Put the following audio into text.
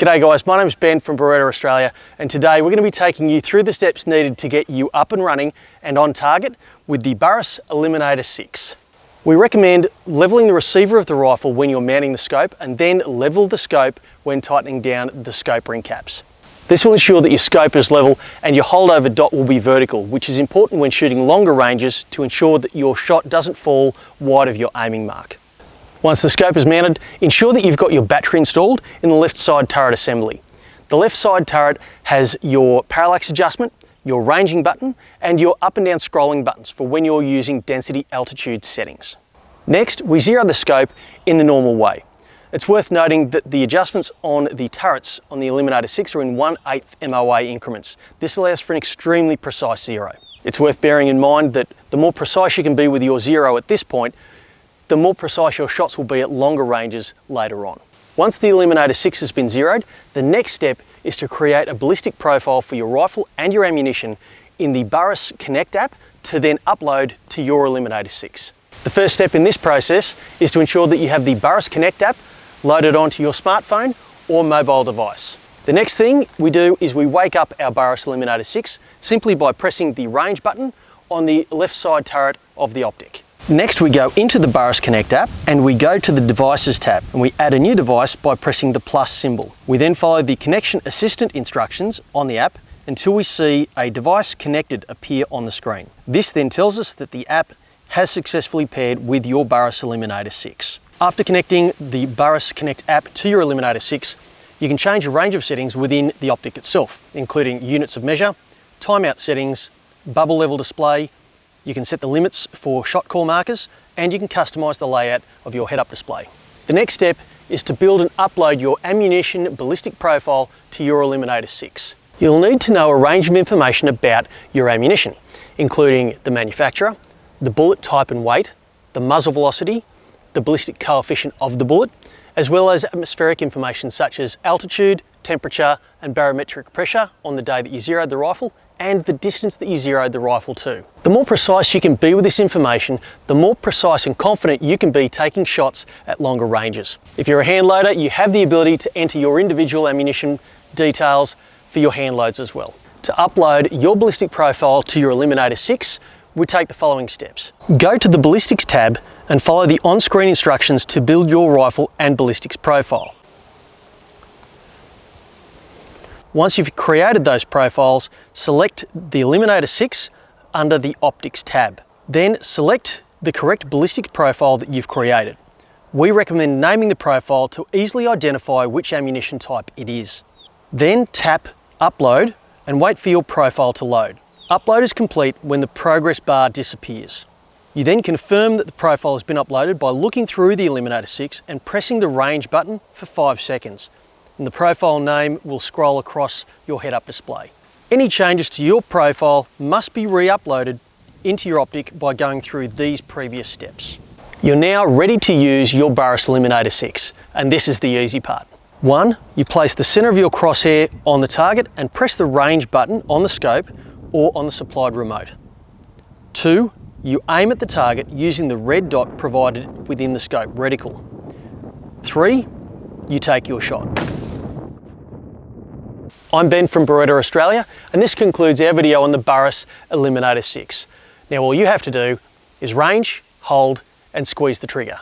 G'day guys, my name's Ben from Beretta Australia, and today we're going to be taking you through the steps needed to get you up and running and on target with the Burris Eliminator 6. We recommend leveling the receiver of the rifle when you're mounting the scope, and then level the scope when tightening down the scope ring caps. This will ensure that your scope is level and your holdover dot will be vertical, which is important when shooting longer ranges to ensure that your shot doesn't fall wide of your aiming mark. Once the scope is mounted, ensure that you've got your battery installed in the left side turret assembly. The left side turret has your parallax adjustment, your ranging button, and your up and down scrolling buttons for when you're using density altitude settings. Next, we zero the scope in the normal way. It's worth noting that the adjustments on the turrets on the Eliminator 6 are in 1/8 MOA increments. This allows for an extremely precise zero. It's worth bearing in mind that the more precise you can be with your zero at this point, the more precise your shots will be at longer ranges later on. Once the Eliminator 6 has been zeroed, the next step is to create a ballistic profile for your rifle and your ammunition in the Burris Connect app to then upload to your Eliminator 6. The first step in this process is to ensure that you have the Burris Connect app loaded onto your smartphone or mobile device. The next thing we do is we wake up our Burris Eliminator 6 simply by pressing the range button on the left side turret of the optic. Next, we go into the Burris Connect app and we go to the Devices tab, and we add a new device by pressing the plus symbol. We then follow the connection assistant instructions on the app until we see a device connected appear on the screen. This then tells us that the app has successfully paired with your Burris Eliminator 6. After connecting the Burris Connect app to your Eliminator 6, you can change a range of settings within the optic itself, including units of measure, timeout settings, bubble level display. You can set the limits for shot call markers, and you can customize the layout of your head-up display. The next step is to build and upload your ammunition ballistic profile to your Eliminator 6. You'll need to know a range of information about your ammunition, including the manufacturer, the bullet type and weight, the muzzle velocity, the ballistic coefficient of the bullet, as well as atmospheric information such as altitude, temperature, and barometric pressure on the day that you zeroed the rifle, and the distance that you zeroed the rifle to. The more precise you can be with this information, the more precise and confident you can be taking shots at longer ranges. If you're a hand loader, you have the ability to enter your individual ammunition details for your hand loads as well. To upload your ballistic profile to your Eliminator 6, we take the following steps. Go to the Ballistics tab and follow the on-screen instructions to build your rifle and ballistics profile. Once you've created those profiles, select the Eliminator 6 under the Optics tab. Then select the correct ballistic profile that you've created. We recommend naming the profile to easily identify which ammunition type it is. Then tap Upload and wait for your profile to load. Upload is complete when the progress bar disappears. You then confirm that the profile has been uploaded by looking through the Eliminator 6 and pressing the range button for 5 seconds. And the profile name will scroll across your head-up display. Any changes to your profile must be re-uploaded into your optic by going through these previous steps. You're now ready to use your Burris Eliminator 6, and this is the easy part. 1. You place the center of your crosshair on the target and press the range button on the scope or on the supplied remote. 2. You aim at the target using the red dot provided within the scope reticle. 3. You take your shot. I'm Ben from Beretta Australia, and this concludes our video on the Burris Eliminator 6. Now all you have to do is range, hold, and squeeze the trigger.